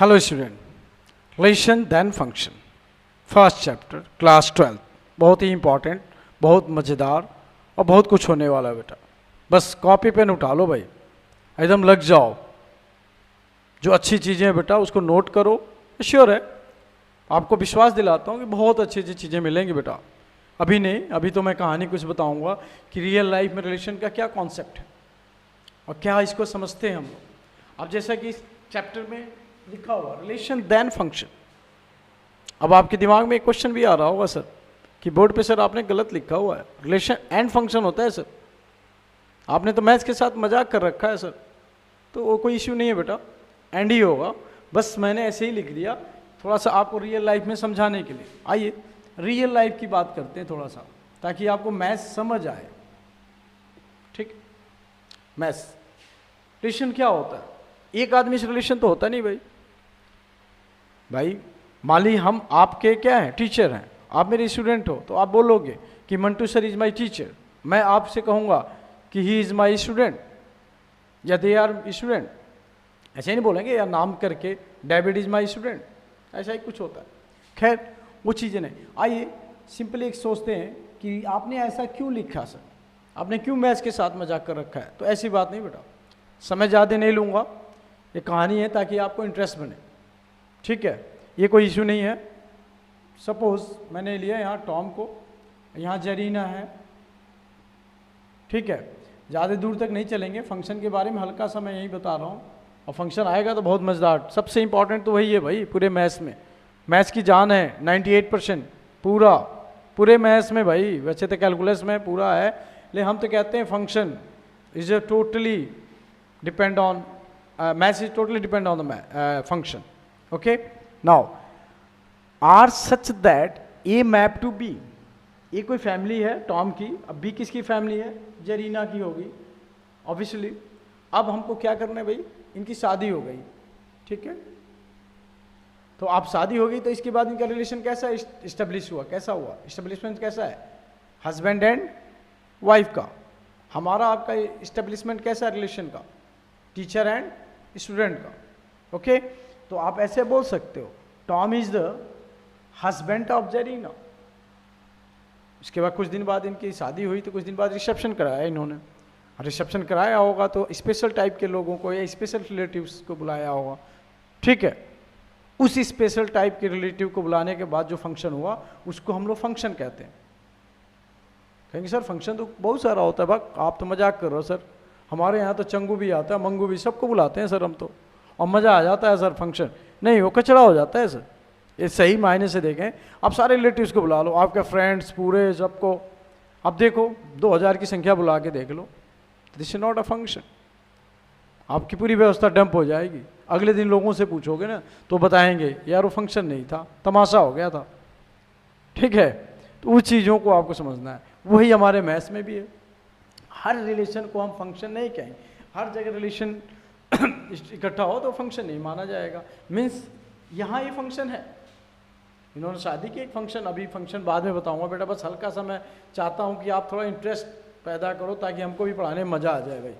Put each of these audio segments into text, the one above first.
Hello student, relation then function, first chapter, class 12। बहुत ही important, बहुत मज़ेदार और बहुत कुछ होने वाला है बेटा। बस कॉपी पेन उठा लो भाई, एकदम लग जाओ। जो अच्छी चीज़ें हैं बेटा उसको नोट करो। श्योर है, आपको विश्वास दिलाता हूँ कि बहुत अच्छी अच्छी चीज़ें मिलेंगी बेटा। अभी नहीं, अभी तो मैं कहानी कुछ बताऊँगा कि रियल लाइफ में रिलेशन का क्या कॉन्सेप्ट है और क्या इसको समझते हैं हम लोग। अब जैसा कि इस चैप्टर में लिखा हुआ रिलेशन देन फंक्शन, अब आपके दिमाग में एक क्वेश्चन भी आ रहा होगा सर कि बोर्ड पे सर आपने गलत लिखा हुआ है, रिलेशन एंड फंक्शन होता है सर। आपने तो मैथ्स के साथ मजाक कर रखा है सर। तो वो कोई इश्यू नहीं है बेटा, एंड ही होगा। बस मैंने ऐसे ही लिख दिया थोड़ा सा आपको रियल लाइफ में समझाने के लिए। आइए रियल लाइफ की बात करते हैं थोड़ा सा, ताकि आपको मैथ्स समझ आए। ठीक, मैथ्स रिलेशन क्या होता है? एक आदमी से रिलेशन तो होता नहीं भाई। मान ली हम आपके क्या हैं, टीचर हैं, आप मेरे स्टूडेंट हो, तो आप बोलोगे कि Mantu sir is my teacher. मैं आपसे कहूँगा कि ही इज़ माय स्टूडेंट या दे आर स्टूडेंट, ऐसे नहीं बोलेंगे या नाम करके डेविड इज माय स्टूडेंट, ऐसा ही कुछ होता है। खैर वो चीज़ें नहीं। आइए सिंपली एक सोचते हैं कि आपने ऐसा क्यों लिखा सर, आपने क्यों मैथ्स के साथ मजाक कर रखा है। तो ऐसी बात नहीं बेटा, समय ज़्यादा नहीं लूँगा, ये कहानी है ताकि आपको इंटरेस्ट बने। ठीक है, ये कोई इशू नहीं है। सपोज मैंने लिया यहाँ टॉम को, यहाँ जरीना है। ठीक है, ज़्यादा दूर तक नहीं चलेंगे, फंक्शन के बारे में हल्का सा मैं यही बता रहा हूँ, और फंक्शन आएगा तो बहुत मज़ेदार। सबसे इंपॉर्टेंट तो वही है भाई पूरे मैथ्स में, मैथ्स की जान है 98% पूरे मैथ्स में भाई। वैसे तो कैलकुलस में पूरा है, लेकिन हम तो कहते हैं function is totally depend on maths, is totally depend on the function. Okay, now R such that A map to B. ये कोई फैमिली है टॉम की, अब बी किसकी फैमिली है, जरीना की होगी ऑब्वियसली। अब हमको क्या करना है भाई, इनकी शादी हो गई। ठीक है, तो आप शादी हो गई तो इसके बाद इनका रिलेशन कैसा इस्टेब्लिश हुआ, कैसा हुआ, इस्टेब्लिशमेंट कैसा है, हस्बैंड एंड वाइफ का। हमारा आपका इस्टेब्लिशमेंट कैसा है रिलेशन का, टीचर एंड स्टूडेंट का। ओके, तो आप ऐसे बोल सकते हो Tom is the husband of Zarina. इसके बाद कुछ दिन बाद इनकी शादी हुई, तो कुछ दिन बाद रिसेप्शन कराया इन्होंने। रिसेप्शन कराया होगा तो स्पेशल टाइप के लोगों को या स्पेशल रिलेटिव्स को बुलाया होगा। ठीक है, उस स्पेशल टाइप के रिलेटिव को बुलाने के बाद जो फंक्शन हुआ उसको हम लोग फंक्शन कहते हैं। कहेंगे सर फंक्शन तो बहुत सारा होता है। भाग, आप तो मजाक कर रहे हो सर, हमारे यहाँ तो चंगू भी आता है, मंगू भी, सबको बुलाते हैं सर हम तो, और मज़ा आ जाता है सर। फंक्शन नहीं, वो कचरा हो जाता है सर। ये सही मायने से देखें, आप सारे रिलेटिव्स को बुला लो, आपके फ्रेंड्स पूरे सबको। अब देखो 2000 की संख्या बुला के देख लो, this is not a function. आपकी पूरी व्यवस्था डंप हो जाएगी। अगले दिन लोगों से पूछोगे ना तो बताएंगे यार वो फंक्शन नहीं था, तमाशा हो गया था। ठीक है, तो उस चीज़ों को आपको समझना है। वही हमारे मैथ्स में भी है, हर रिलेशन को हम फंक्शन नहीं कहेंगे। हर जगह रिलेशन इकट्ठा हो तो फंक्शन नहीं माना जाएगा। मीन्स यहाँ ये फंक्शन है, इन्होंने शादी की, एक फंक्शन। अभी फंक्शन बाद में बताऊंगा बेटा, बस हल्का सा मैं चाहता हूँ कि आप थोड़ा इंटरेस्ट पैदा करो ताकि हमको भी पढ़ाने में मज़ा आ जाए भाई,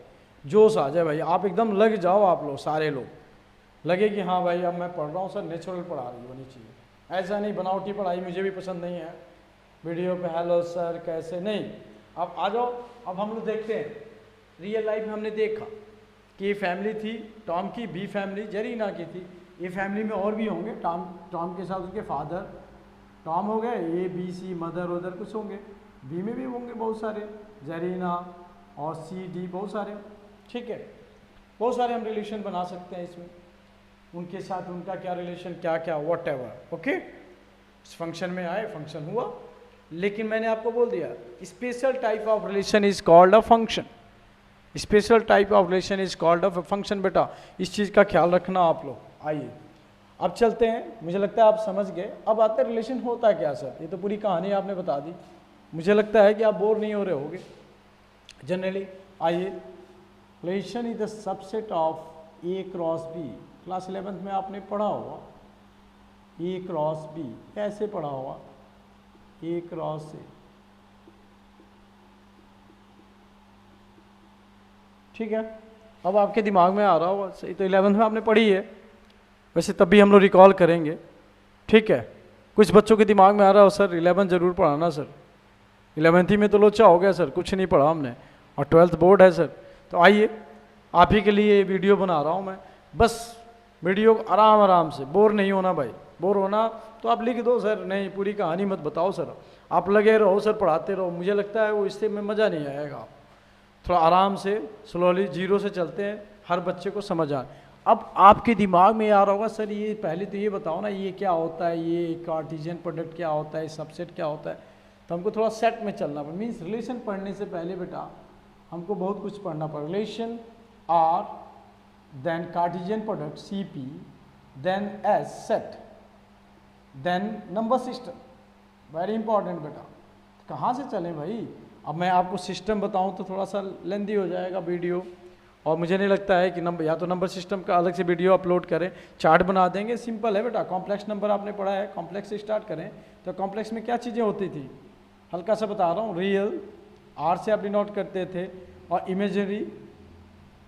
जोश आ जाए भाई। आप एकदम लग जाओ, आप लोग सारे लोग लगे कि हाँ भाई अब मैं पढ़ रहा हूँ सर, नेचुरल पढ़ा रही होनी चाहिए। ऐसा नहीं बनावटी पढ़ाई मुझे भी पसंद नहीं है, वीडियो पे हेलो सर कैसे, नहीं। अब आ जाओ, अब हम लोग देखते हैं रियल लाइफ में। हमने देखा कि ये फैमिली थी टॉम की, बी फैमिली जरीना की थी। ये फैमिली में और भी होंगे, टॉम के साथ उसके फादर टॉम हो गए, ए बी सी मदर उधर कुछ होंगे, बी में भी होंगे बहुत सारे, जरीना और सी डी बहुत सारे। ठीक है, बहुत सारे हम रिलेशन बना सकते हैं इसमें, उनके साथ उनका क्या रिलेशन, क्या क्या वॉट एवर। ओके, इस फंक्शन में आए, फंक्शन हुआ, लेकिन मैंने आपको बोल दिया special type of relation is called a function. Special type of relation is called a function. बेटा इस चीज़ का ख्याल रखना आप लोग। आइए अब चलते हैं, मुझे लगता है आप समझ गए। अब आता है रिलेशन होता क्या सर, ये तो पूरी कहानी आपने बता दी। मुझे लगता है कि आप बोर नहीं हो रहे होगे जनरली। आइए, relation is the subset of A cross B. Class 11th में आपने पढ़ा होगा ए क्रॉस बी, कैसे पढ़ा होगा, ए क्रॉस ए। ठीक है, अब आपके दिमाग में आ रहा होगा, सही तो 11th में आपने पढ़ी है। वैसे तब भी हम लोग रिकॉल करेंगे, ठीक है। कुछ बच्चों के दिमाग में आ रहा हो सर 11 जरूर पढ़ाना सर, 11वीं में तो लोचा हो गया सर, कुछ नहीं पढ़ा हमने, और 12th बोर्ड है सर। तो आइए आप ही के लिए ये वीडियो बना रहा हूँ मैं, बस वीडियो आराम आराम से, बोर नहीं होना भाई। बोर होना तो आप लिख दो सर, नहीं पूरी कहानी मत बताओ सर, आप लगे रहो सर, पढ़ाते रहो। मुझे लगता है वो इससे में मज़ा नहीं आएगा। थोड़ा आराम से स्लोली जीरो से चलते हैं, हर बच्चे को समझ आ। अब आपके दिमाग में आ रहा होगा सर ये पहले तो ये बताओ ना ये क्या होता है, ये कार्टेशियन प्रोडक्ट क्या होता है, सबसेट क्या होता है। तो हमको थोड़ा सेट में चलना पड़ेगा। मीन्स रिलेशन पढ़ने से पहले बेटा हमको बहुत कुछ पढ़ना पड़ेगा। Relation R, then Cartesian product CP, then S set, then number system. Very important बेटा। कहाँ से चलें भाई? अब मैं आपको सिस्टम बताऊं तो थोड़ा सा लेंदी हो जाएगा वीडियो, और मुझे नहीं लगता है कि नंबर, या तो नंबर सिस्टम का अलग से वीडियो अपलोड करें, चार्ट बना देंगे, सिंपल है बेटा। कॉम्प्लेक्स नंबर आपने पढ़ा है, कॉम्प्लेक्स से स्टार्ट करें। तो कॉम्प्लेक्स में क्या चीज़ें होती थी, हल्का सा बता रहा हूँ। रियल R से आप डिनोट करते थे, और इमेजनरी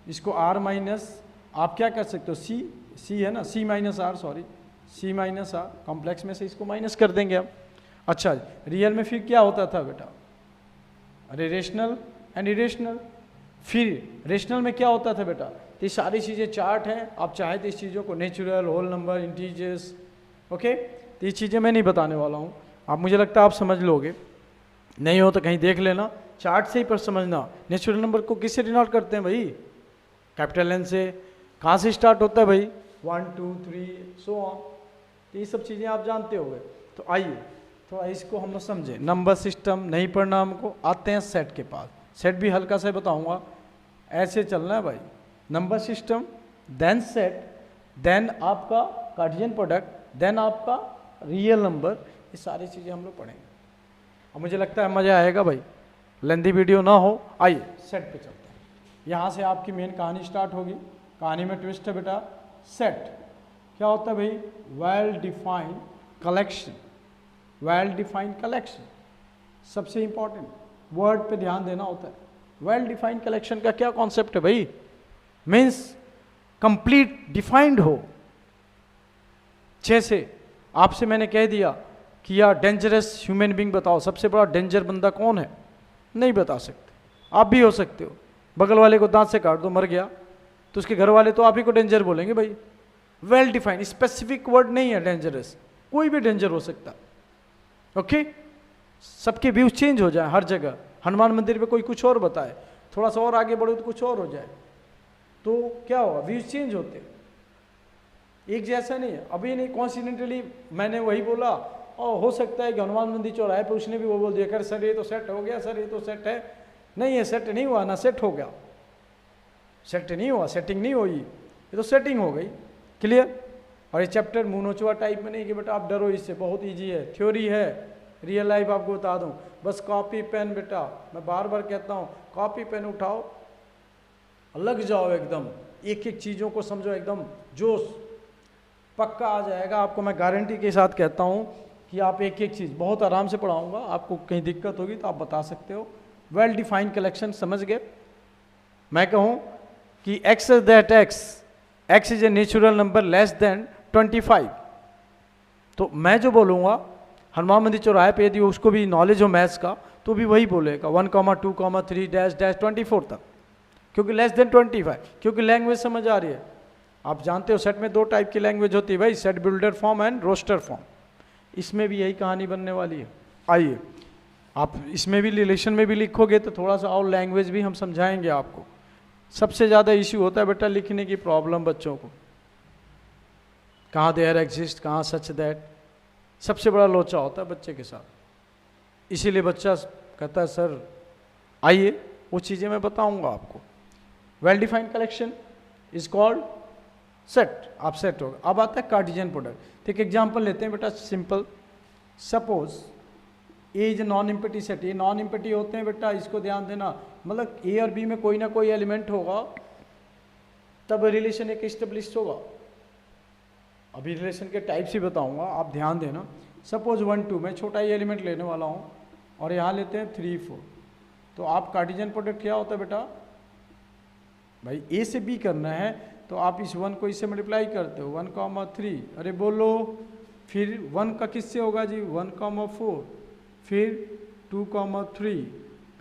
इसको R माइनस, आप क्या कर सकते हो C है ना, C minus R, sorry C minus R, complex में से इसको माइनस कर देंगे अब। अच्छा रियल में फिर क्या होता था बेटा, अरे रेशनल एंड इरेशनल। फिर रेशनल में क्या होता था बेटा, तो ये सारी चीज़ें चार्ट हैं, आप चाहे तो इस चीज़ों को natural, whole number, integers, okay. तो ये चीज़ें मैं नहीं बताने वाला हूँ, आप मुझे लगता है आप समझ लोगे, नहीं हो तो कहीं देख लेना, चार्ट से ही पर समझना। नेचुरल नंबर को किससे डिनोट करते हैं भाई, कैपिटल N से। कहाँ से स्टार्ट होता है भाई, 1 2 3 सो ऑन। तो ये सब चीज़ें आप जानते होंगे। तो आइए थोड़ा इसको हम लोग समझें। नंबर सिस्टम नहीं पढ़ना हमको, आते हैं सेट के पास। सेट भी हल्का सा बताऊंगा, ऐसे चलना है भाई। Number system, then set, then आपका कार्टेशियन प्रोडक्ट, देन आपका रियल नंबर, ये सारी चीज़ें हम लोग पढ़ेंगे। और मुझे लगता है मज़ा आएगा भाई, लेंदी वीडियो ना हो। आइए सेट पे चलते हैं। यहाँ से आपकी मेन कहानी स्टार्ट होगी। कहानी में ट्विस्ट है बेटा। सेट क्या होता है भाई, well defined collection. Well defined collection सबसे इंपॉर्टेंट वर्ड पे ध्यान देना होता है। वेल डिफाइंड कलेक्शन का क्या कॉन्सेप्ट है भाई, मीन्स कंप्लीट डिफाइंड हो। जैसे आपसे मैंने कह दिया कि यार डेंजरस ह्यूमन बीइंग बताओ, सबसे बड़ा डेंजर बंदा कौन है, नहीं बता सकते। आप भी हो सकते हो, बगल वाले को दांत से काट दो मर गया, तो उसके घर वाले तो आप ही को डेंजर बोलेंगे भाई। वेल डिफाइंड, स्पेसिफिक वर्ड नहीं है डेंजरस, कोई भी डेंजर हो सकता, ओके। सबके व्यूज चेंज हो जाए हर जगह। हनुमान मंदिर पे कोई कुछ और बताए, थोड़ा सा और आगे बढ़ो तो कुछ और हो जाए, तो क्या होगा, व्यूज चेंज होते हैं, एक जैसा नहीं है। अभी नहीं कॉन्सिडेंटली मैंने वही बोला, और हो सकता है कि हनुमान मंदिर चौराहे पे उसने भी वो बोल दिया, कर सर ये तो सेट हो गया, सर ये तो सेट है। नहीं है, सेट नहीं हुआ ना, सेट हो गया, सेट नहीं हुआ, सेटिंग नहीं हुई, ये तो सेटिंग हो गई। क्लियर। और ये चैप्टर मुंह नोचवा टाइप में नहीं कि बेटा आप डरो इससे, बहुत ईजी है, थ्योरी है, रियल लाइफ आपको बता दूं। बस कॉपी पेन बेटा, मैं बार बार कहता हूँ, कॉपी पेन उठाओ, लग जाओ एकदम, एक एक चीज़ों को समझो, एकदम जोश पक्का आ जाएगा आपको। मैं गारंटी के साथ कहता हूँ कि आप एक एक चीज़ बहुत आराम से पढ़ाऊँगा। आपको कहीं दिक्कत होगी तो आप बता सकते हो। वेल डिफाइंड कलेक्शन समझ गए। मैं कहूँ कि x is that x is a natural number less than 25, तो मैं जो बोलूँगा हनुमान मंदिर चौराहे पे यदि उसको भी नॉलेज हो मैथ्स का तो भी वही बोलेगा 1, 2, 3 डैश डैश 24 तक, क्योंकि लेस देन 25, क्योंकि लैंग्वेज समझ आ रही है। आप जानते हो सेट में 2 टाइप की लैंग्वेज होती है भाई, set builder form and roster form. इसमें भी यही कहानी बनने वाली है। आइए आप इसमें भी रिलेशन में भी लिखोगे तो थोड़ा सा और लैंग्वेज भी हम समझाएंगे आपको। सबसे ज़्यादा इश्यू होता है बेटा लिखने की प्रॉब्लम बच्चों को, कहाँ देयर एग्जिस्ट, कहाँ सच दैट, सबसे बड़ा लोचा होता है बच्चे के साथ। इसीलिए बच्चा कहता है सर आइए वो चीज़ें मैं बताऊंगा आपको। Well defined collection is called set, आप सेट होगा। अब आता है कार्टेशियन प्रोडक्ट। तो एक एग्जांपल लेते हैं बेटा simple. Suppose A is non empty set. ये नॉन इम्पिटी होते हैं बेटा, इसको ध्यान देना, मतलब ए और बी में कोई ना कोई एलिमेंट होगा तब रिलेशन एक इस्टेब्लिश होगा। अभी रिलेशन के टाइप्स ही बताऊंगा, आप ध्यान देना। सपोज 1 2 मैं छोटा ही एलिमेंट लेने वाला हूँ और यहाँ लेते हैं 3 4, तो आप कार्टेशियन प्रोडक्ट क्या होता है बेटा भाई, ए से बी करना है तो आप इस 1 को इससे मल्टीप्लाई करते हो 1,3, अरे बोलो, फिर 1 का किससे होगा जी 1,4, फिर 2,3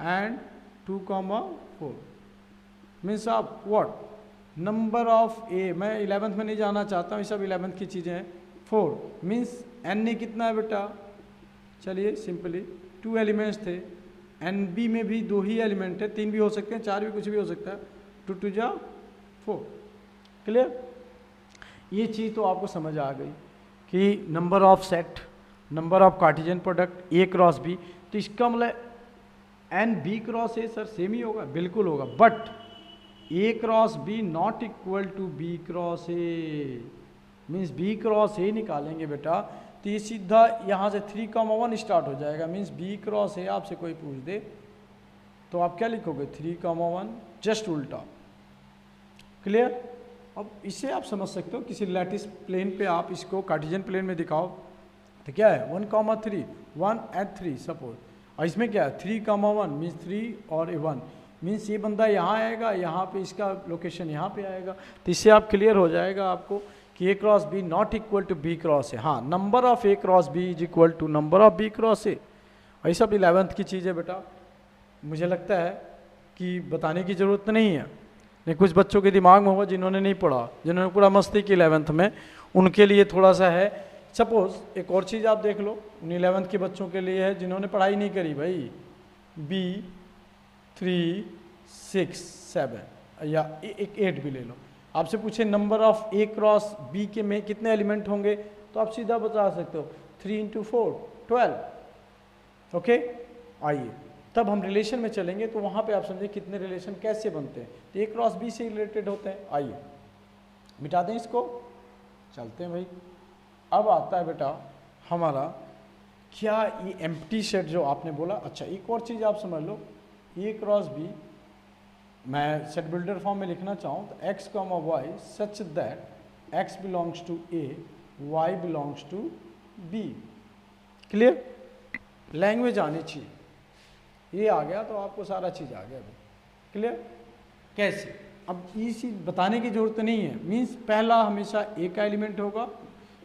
एंड 2,4, मीन्स आप व्हाट नंबर ऑफ ए, मैं 11th में नहीं जाना चाहता हूँ, ये सब 11th की चीज़ें हैं। 4 मीन्स एन ए कितना है बेटा, चलिए सिंपली 2 एलिमेंट्स थे, एन बी में भी 2 ही एलिमेंट है, 3 भी हो सकते हैं, 4 भी, कुछ भी हो सकता है, 2 2 जा 4, क्लियर। ये चीज़ तो आपको समझ आ गई कि number of set, number of Cartesian product A cross B, तो इसका मतलब n B cross A sir same ही होगा, बिल्कुल होगा, but A cross B not equal to B cross A, means B cross A निकालेंगे बेटा, तो ये सीधा यहाँ से 3,1 स्टार्ट हो जाएगा, मीन्स बी क्रॉस ए आपसे कोई पूछ दे तो आप क्या लिखोगे 3,1, जस्ट उल्टा, क्लियर। अब इससे आप समझ सकते हो किसी लैटिस प्लेन पे आप इसको कार्टेशियन प्लेन में दिखाओ तो क्या है 1,3, 1 एंड 3 सपोज, और इसमें क्या है 3,1 मीन्स 3 और 1, मीन्स ये बंदा यहाँ आएगा, यहाँ पे इसका लोकेशन यहाँ पे आएगा, तो इससे आप क्लियर हो जाएगा आपको कि A cross B not equal to B cross A, हाँ number of A cross B is equal to number of B cross A, और ये सब 11th की चीज़ है बेटा, मुझे लगता है कि बताने की ज़रूरत नहीं है, नहीं कुछ बच्चों के दिमाग में होगा जिन्होंने नहीं पढ़ा, जिन्होंने पूरा मस्ती की 11th में, उनके लिए थोड़ा सा है। सपोज एक और चीज़ आप देख लो, उन 11th के बच्चों के लिए है जिन्होंने पढ़ाई नहीं करी भाई, बी 3 6 7 या एक 8 भी ले लो, आपसे पूछे number of A cross B के में कितने एलिमेंट होंगे, तो आप सीधा बता सकते हो 3 × 4 12, ओके। आइए तब हम रिलेशन में चलेंगे तो वहाँ पे आप समझे कितने रिलेशन कैसे बनते हैं, तो ए क्रॉस बी से रिलेटेड होते हैं। आइए मिटा दें इसको, चलते हैं भाई। अब आता है बेटा हमारा क्या ये एम्प्टी सेट जो आपने बोला, अच्छा एक और चीज़ आप समझ लो, ए क्रॉस बी मैं सेट बिल्डर फॉर्म में लिखना चाहूँ तो x, y such that x belongs to a, y belongs to b, clear. Language आनी चाहिए, ये आ गया तो आपको सारा चीज़ आ गया, क्लियर। कैसे, अब ये चीज़ बताने की ज़रूरत नहीं है, मीन्स पहला हमेशा a का एलिमेंट होगा,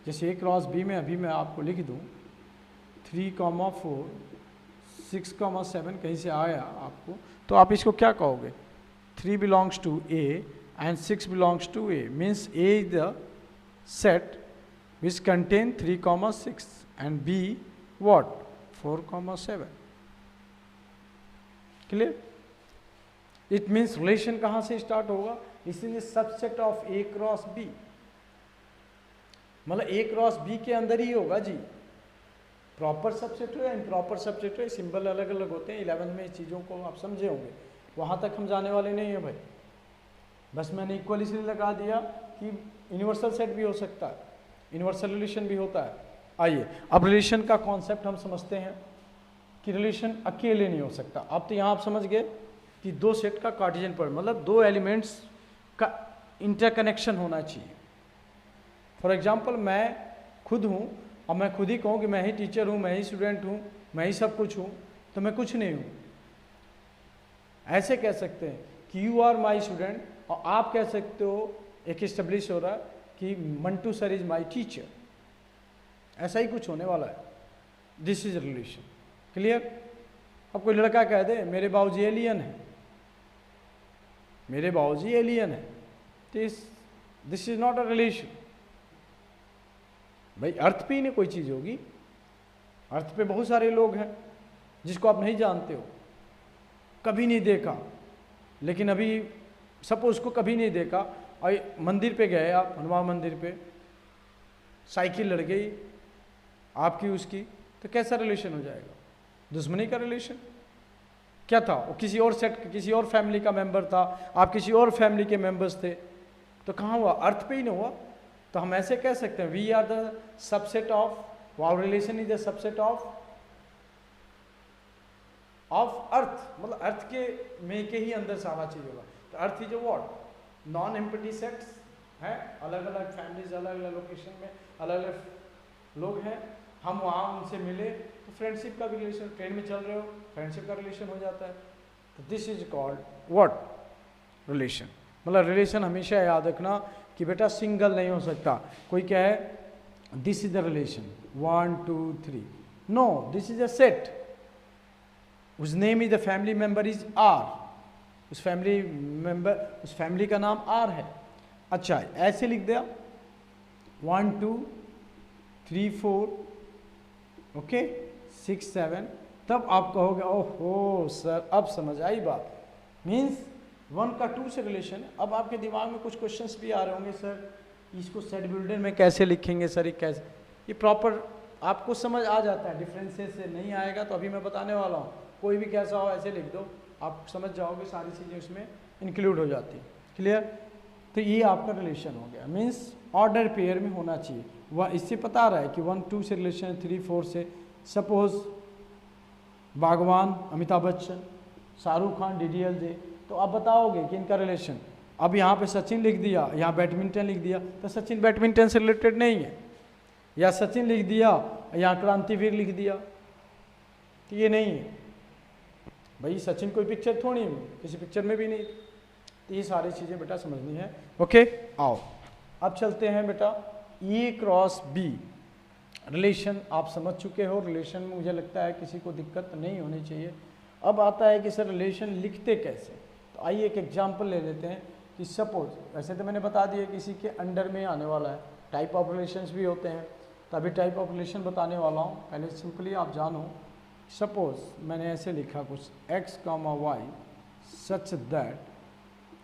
जैसे a क्रॉस b में अभी मैं आपको लिख दूँ 3,4 6,7 कहीं से आया आपको, तो आप इसको क्या कहोगे 3 belongs to A and 6 belongs to A, means A is the set which contain 3,6 and B what 4,7, clear। it means relation कहाँ से स्टार्ट होगा, इसीलिए subset of A cross B, मतलब A क्रॉस B के अंदर ही होगा जी, प्रॉपर सबसेट हो या इम्प्रॉपर सबसेट हो, सिंबल अलग अलग होते हैं, 11 में चीज़ों को आप समझे होंगे, वहाँ तक हम जाने वाले नहीं हैं भाई, बस मैंने इक्वल इसलिए लगा दिया कि यूनिवर्सल सेट भी हो सकता है, यूनिवर्सल रिलेशन भी होता है। आइए अब रिलेशन का कॉन्सेप्ट हम समझते हैं कि रिलेशन अकेले नहीं हो सकता। अब तो यहाँ आप समझ गए कि 2 सेट का कार्टेशियन प्रोडक्ट मतलब 2 एलिमेंट्स का इंटरकनेक्शन होना चाहिए। फॉर एग्जाम्पल मैं खुद हूँ और मैं खुद ही कहूँ कि मैं ही टीचर हूँ, मैं ही स्टूडेंट हूँ, मैं ही सब कुछ हूँ, तो मैं कुछ नहीं हूँ। ऐसे कह सकते हैं कि यू आर माई स्टूडेंट, और आप कह सकते हो, एक इस्टेब्लिश हो रहा है कि Mantu sir is my teacher, ऐसा ही कुछ होने वाला है। This is relation, clear. अब कोई लड़का कह दे मेरे बाबूजी एलियन है, मेरे बाबूजी एलियन है, this is not a relation. भाई अर्थ पे ही नहीं कोई चीज़ होगी, अर्थ पे बहुत सारे लोग हैं जिसको आप नहीं जानते हो, कभी नहीं देखा, लेकिन अभी सपोज को कभी नहीं देखा और मंदिर पे गए आप, हनुमान मंदिर पे, साइकिल लड़ गई आपकी उसकी, तो कैसा रिलेशन हो जाएगा, दुश्मनी का रिलेशन। क्या था वो, किसी और सेट, किसी और फैमिली का मेंबर था, आप किसी और फैमिली के मेंबर्स थे, तो कहाँ हुआ, अर्थ पे ही नहीं हुआ। तो हम ऐसे कह सकते हैं we are the subset of, our relation is the subset of अर्थ, मतलब अर्थ के में के ही अंदर सारा चीज होगा। तो earth is what, non empty sets है, अलग अलग फैमिलीज, अलग अलग लोकेशन में अलग अलग लोग हैं, हम वहाँ उनसे मिले, तो फ्रेंडशिप का भी रिलेशन, ट्रेन में चल रहे हो फ्रेंडशिप का रिलेशन हो जाता है। तो this is called what, relation. मतलब रिलेशन हमेशा याद रखना कि बेटा सिंगल नहीं हो सकता। कोई क्या है, this is the relation 1 2 3, no this is a set, उस name is the family member is R, उस फैमिली का नाम आर है। अच्छा ऐसे लिख दिया 1 2 3 4 ओके 6 7, तब आप कहोगे ओहो सर अब समझ आई बात, मीन्स 1 का 2 से रिलेशन है। अब आपके दिमाग में कुछ क्वेश्चंस भी आ रहे होंगे, सर इसको सेट बिल्डर में कैसे लिखेंगे सर, ये कैसे, ये प्रॉपर आपको समझ आ जाता है, डिफरेंसेस से नहीं आएगा तो अभी मैं बताने वाला हूँ, कोई भी कैसा हो ऐसे लिख दो, आप समझ जाओगे, सारी चीज़ें उसमें इंक्लूड हो जाती है। क्लियर? तो ये आपका रिलेशन हो गया, मीन्स ऑर्डर पेयर में होना चाहिए। वह इससे पता आ रहा है कि 1 2 से रिलेशन, 3 4 से, सपोज बागवान अमिताभ बच्चन, शाहरुख खान DDLJ, तो आप बताओगे कि इनका रिलेशन। अब यहाँ पे सचिन लिख दिया, यहाँ बैडमिंटन लिख दिया, तो सचिन बैडमिंटन से रिलेटेड नहीं है, या सचिन लिख दिया यहाँ क्रांतिवीर लिख दिया, तो ये नहीं है भाई, सचिन कोई पिक्चर थोड़ी है, किसी पिक्चर में भी नहीं। तो ये सारी चीज़ें बेटा समझनी है। ओके आओ अब चलते हैं बेटा E क्रॉस B रिलेशन, आप समझ चुके हो। रिलेशन में मुझे लगता है किसी को दिक्कत नहीं होनी चाहिए। अब आता है कि सर रिलेशन लिखते कैसे, तो आइए एक एग्जांपल ले लेते हैं कि सपोज, वैसे तो मैंने बता दिया किसी के अंडर में आने वाला है, टाइप ऑफ रिलेशंस भी होते हैं, तभी टाइप ऑफ रिलेशन बताने वाला हूँ। पहले सिंपली आप जानो, सपोज मैंने ऐसे लिखा कुछ x, y such that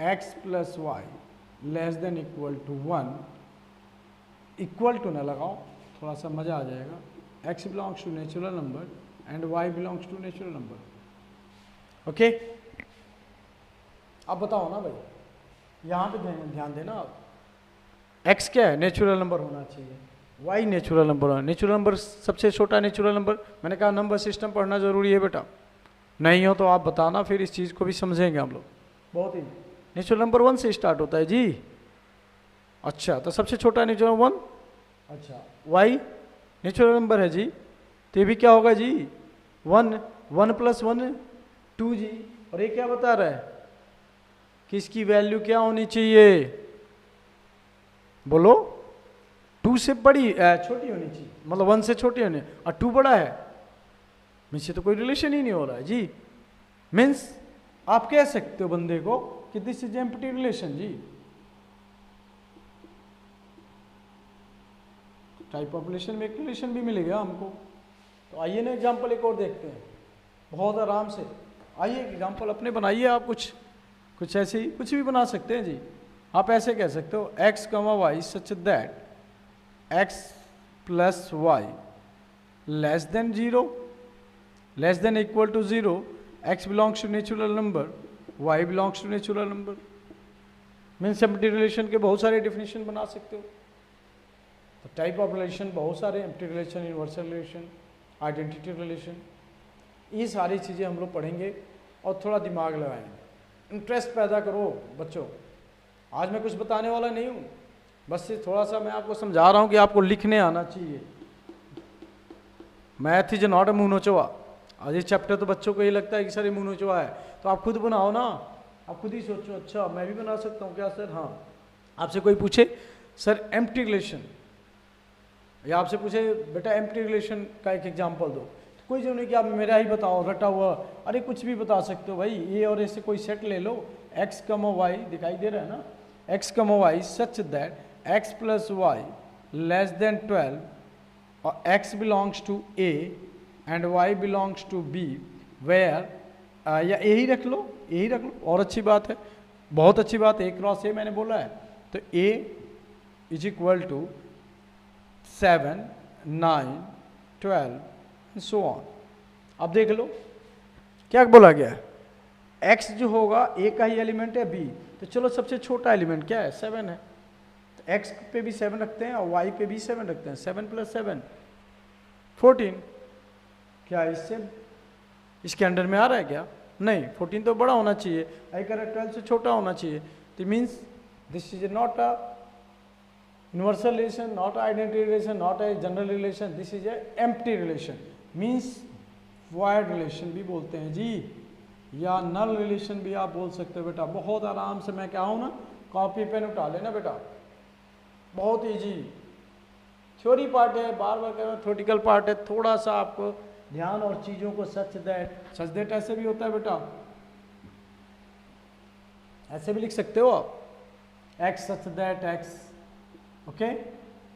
x plus y less than equal to 1, equal to ना लगाओ, थोड़ा सा मज़ा आ जाएगा, x belongs to natural number and y belongs to natural number. Okay अब बताओ ना भाई, यहाँ पे ध्यान देना आप, x क्या है, नेचुरल नंबर होना चाहिए, y नेचुरल नंबर होना, नेचुरल नंबर सबसे छोटा नेचुरल नंबर। मैंने कहा नंबर सिस्टम पढ़ना जरूरी है बेटा, नहीं हो तो आप बताना, फिर इस चीज़ को भी समझेंगे हम लोग। बहुत ही नेचुरल नंबर 1 से स्टार्ट होता है जी। अच्छा तो सबसे छोटा नेचुरल 1, अच्छा y नेचुरल नंबर है जी, तो ये भी क्या होगा जी 1, 1 प्लस 1 2 जी। और ये क्या बता रहा है कि इसकी वैल्यू क्या होनी चाहिए, बोलो 2 से बड़ी छोटी होनी चाहिए, मतलब 1 से छोटी होनी, और 2 बड़ा है, मीन्स तो कोई रिलेशन ही नहीं हो रहा है जी। मीन्स आप कह सकते हो बंदे को कि दिस इज एम्प्टी रिलेशन जी। टाइप ऑफ रिलेशन में एक रिलेशन भी मिलेगा हमको। तो आइए ना एग्जांपल एक और देखते हैं बहुत आराम से। आइए एग्जांपल अपने बनाइए आप, कुछ ऐसे ही कुछ भी बना सकते हैं जी। आप ऐसे कह सकते हो x, y such that x plus y less than 0, less than equal to 0, x belongs to natural number, y belongs to natural number. Means empty relation के बहुत सारे डेफिनेशन बना सकते हो। तो टाइप ऑफ रिलेशन बहुत सारे, empty relation, universal relation, identity relation, ये सारी चीज़ें हम लोग पढ़ेंगे और थोड़ा दिमाग लगाएंगे। इंटरेस्ट पैदा करो बच्चों। आज मैं कुछ बताने वाला नहीं हूँ, बस ये थोड़ा सा मैं आपको समझा रहा हूँ कि आपको लिखने आना चाहिए। मैथ इज नॉट अ मुनोचवा। आज ये चैप्टर तो बच्चों को ये लगता है कि सर ये मुनोचवा है, तो आप खुद बनाओ ना, आप खुद ही सोचो अच्छा मैं भी बना सकता हूँ क्या सर। हाँ, आपसे कोई पूछे सर एम्प्टी रिलेशन, या आपसे पूछे बेटा एम्प्टी रिलेशन का एक एग्जांपल दो, तो कोई जो नहीं कि आप मेरा ही बताओ रटा हुआ, अरे कुछ भी बता सकते हो भाई। ये और ऐसे कोई सेट ले लो, x, y दिखाई दे रहा है ना, x, y such that x plus y less than 12 और x belongs to a and y belongs to b where, या यही रख लो, यही रख लो, और अच्छी बात है, बहुत अच्छी बात है। a क्रॉस a मैंने बोला है, तो a is equal to 7 9 12 so on. अब देख लो क्या बोला गया है, x जो होगा a का ही एलिमेंट है b, तो चलो सबसे छोटा एलिमेंट क्या है 7 है, तो x पे भी 7 रखते हैं और y पे भी 7 रखते हैं, 7 प्लस 7 14। क्या इससे इसके अंडर में आ रहा है क्या, नहीं, 14 तो बड़ा होना चाहिए, आई कर 12 से छोटा होना चाहिए। तो means this is not a universal relation, not identity relation, not a general relation, this is a empty relation. Means void relation भी बोलते हैं जी, या नल रिलेशन भी आप बोल सकते हो बेटा। बहुत आराम से मैं क्या हूँ ना, कॉपी पेन उठा लेना बेटा, बहुत इजी। थ्योरी पार्ट है, बार बार कह रहा हूँ, थ्योरेटिकल पार्ट है, थोड़ा सा आपको ध्यान और चीज़ों को सच दैट ऐसे भी होता है बेटा, ऐसे भी लिख सकते हो आप, x such that x, okay.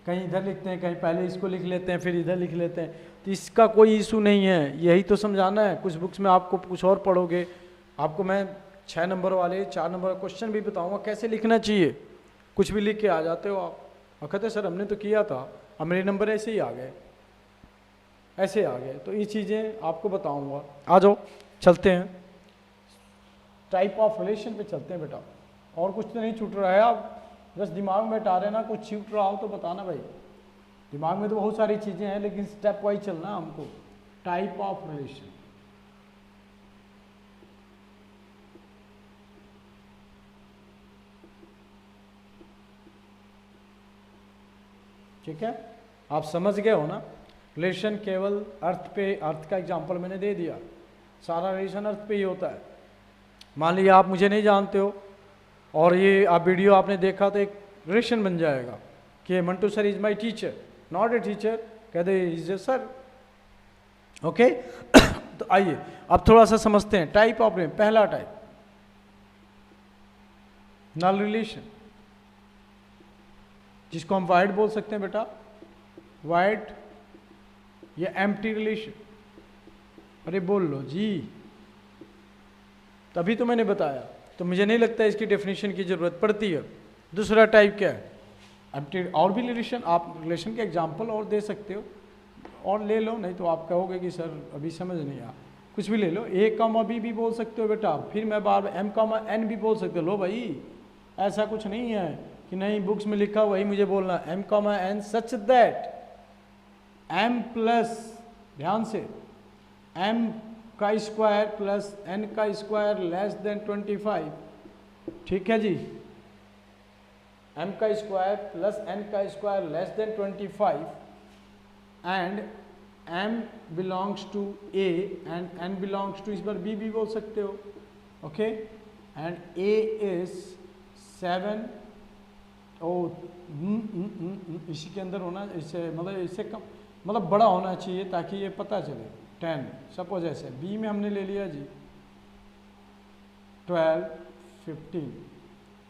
कहीं इधर लिखते हैं, कहीं पहले इसको लिख लेते हैं, फिर इधर लिख लेते हैं, तो इसका कोई इशू नहीं है, यही तो समझाना है। कुछ बुक्स में आपको कुछ और पढ़ोगे, आपको मैं 6 नंबर वाले 4 नंबर क्वेश्चन भी बताऊंगा कैसे लिखना चाहिए, कुछ भी लिख के आ जाते हो आप और कहते सर हमने तो किया था, अब मेरे नंबर ऐसे ही आ गए, ऐसे आ गए। तो ये चीज़ें आपको बताऊंगा। आ जाओ चलते हैं, टाइप ऑफ रिलेशन पे चलते हैं बेटा। और कुछ तो नहीं छूट रहा है, आप बस दिमाग में बैठा रहे ना, कुछ छूट रहा हो तो बताना भाई। दिमाग में तो बहुत सारी चीज़ें हैं, लेकिन स्टेप वाइज चलना हमको। टाइप ऑफ रिलेशन, ठीक है, आप समझ गए हो ना। रिलेशन केवल अर्थ पे, अर्थ का एग्जांपल मैंने दे दिया, सारा रिलेशन अर्थ पे ही होता है। मान लीजिए आप मुझे नहीं जानते हो और ये आप वीडियो आपने देखा, तो एक रिलेशन बन जाएगा कि Mantu sir is my teacher, not a teacher, कहते इज ए सर, ओके। तो आइए अब थोड़ा सा समझते हैं टाइप ऑफ रिलेशन। पहला टाइप नल रिलेशन, जिसको हम वाइड बोल सकते हैं बेटा, वाइड या एम्प्टी रिलेशन। अरे बोल लो जी, तभी तो मैंने बताया, तो मुझे नहीं लगता इसकी डेफिनेशन की जरूरत पड़ती है। दूसरा टाइप क्या है, एम्प्टी। और भी रिलेशन, आप रिलेशन के एग्जांपल और दे सकते हो, और ले लो, नहीं तो आप कहोगे कि सर अभी समझ नहीं आ, कुछ भी ले लो। ए कॉमा बी भी बोल सकते हो बेटा, फिर मैं बार बार एम कॉमा एन भी बोल सकते हो। लो भाई, ऐसा कुछ नहीं है कि नहीं बुक्स में लिखा वही मुझे बोलना, M comma N such that M plus, ध्यान से, एम का स्क्वायर प्लस एन का स्क्वायर लेस देन 25, ठीक है जी। एम का स्क्वायर प्लस एन का square less than 25 and M belongs to A and N belongs to, इस बार बी भी बोल सकते हो, ओके। एंड ए इज 7, इसी के अंदर होना, इससे मतलब इससे कम, मतलब बड़ा होना चाहिए ताकि ये पता चले। 10 सपोज ऐसे, बी में हमने ले लिया जी 12, 15।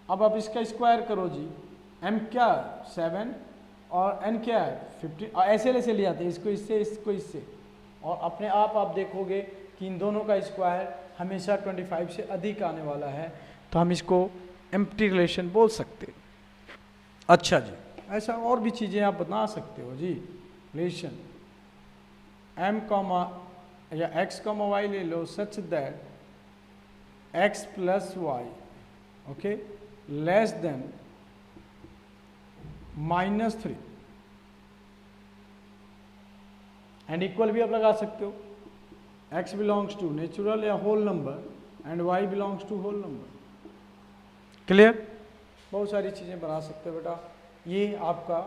अब आप इसका स्क्वायर करो जी, m क्या 7 और n क्या है 15, और ऐसे लिया था, इसको इससे, इसको इससे, और अपने आप देखोगे कि इन दोनों का स्क्वायर हमेशा 25 से अधिक आने वाला है, तो हम इसको एम्प्टी रिलेशन बोल सकते हैं। अच्छा जी, ऐसा और भी चीज़ें आप बना सकते हो जी। रिलेशन m कॉमा या x कॉमा y ले लो, such that x plus y, okay, less than -3, and equal भी आप लगा सकते हो। x बिलोंग्स टू नेचुरल या whole number and y belongs to whole number. Clear? बहुत सारी चीज़ें बना सकते हो बेटा, ये आपका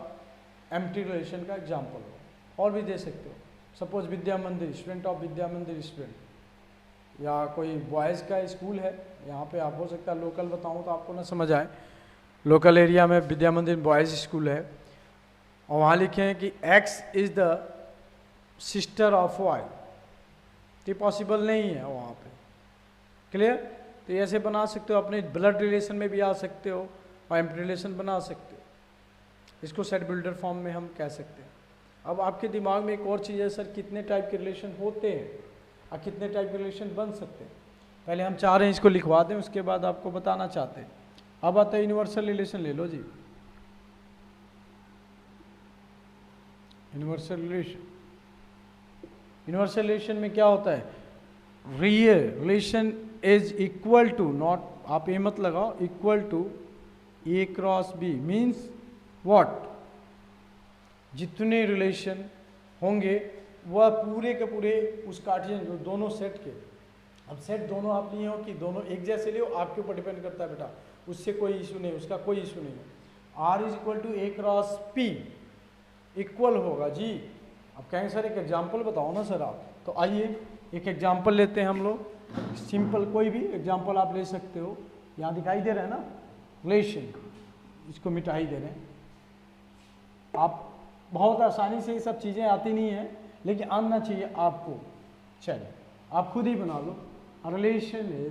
एम्प्टी रिलेशन का एग्जाम्पल हो। और भी दे सकते हो, सपोज विद्या मंदिर, स्टूडेंट ऑफ विद्या मंदिर स्टूडेंट, या कोई बॉयज़ का स्कूल है, यहाँ पे आप हो सकता है लोकल बताऊँ तो आपको ना समझ आए, लोकल एरिया में विद्या मंदिर बॉयज़ स्कूल है, और वहाँ लिखे हैं कि x is the sister of y, ये पॉसिबल नहीं है वहाँ पे। क्लियर? तो ऐसे बना सकते हो, अपने ब्लड रिलेशन में भी आ सकते हो और एम्प्टी रिलेशन बना सकते हो। इसको सेट बिल्डर फॉर्म में हम कह सकते हैं। अब आपके दिमाग में एक और चीज़ है, सर कितने टाइप के रिलेशन होते हैं और कितने टाइप के रिलेशन बन सकते हैं। पहले हम चाह रहे हैं इसको लिखवा दें, उसके बाद आपको बताना चाहते हैं। अब आता है यूनिवर्सल रिलेशन, ले लो जी। यूनिवर्सल रिलेशन, यूनिवर्सल रिलेशन में क्या होता है, real relation is equal to, not, आप ये मत लगाओ, equal to A cross B, means what, जितने रिलेशन होंगे वह पूरे के पूरे उस कार्टेशियन जो दोनों सेट के, अब सेट दोनों आप लिए हो कि दोनों एक जैसे लियो, आपके ऊपर डिपेंड करता है बेटा, उससे कोई इशू नहीं, उसका कोई इशू नहीं है। R is equal to A cross P equal होगा जी। अब कहेंगे सर एक एग्जाम्पल बताओ ना सर आप, तो आइए एक एग्जाम्पल लेते हैं हम लोग, सिंपल कोई भी एग्जाम्पल आप ले सकते हो। यहाँ दिखाई दे रहा है ना, रिलेशन, इसको मिटा ही दे रहे हैं। आप बहुत आसानी से ये सब चीज़ें आती नहीं है, लेकिन आना चाहिए आपको। चलिए आप खुद ही बना लो। Relation is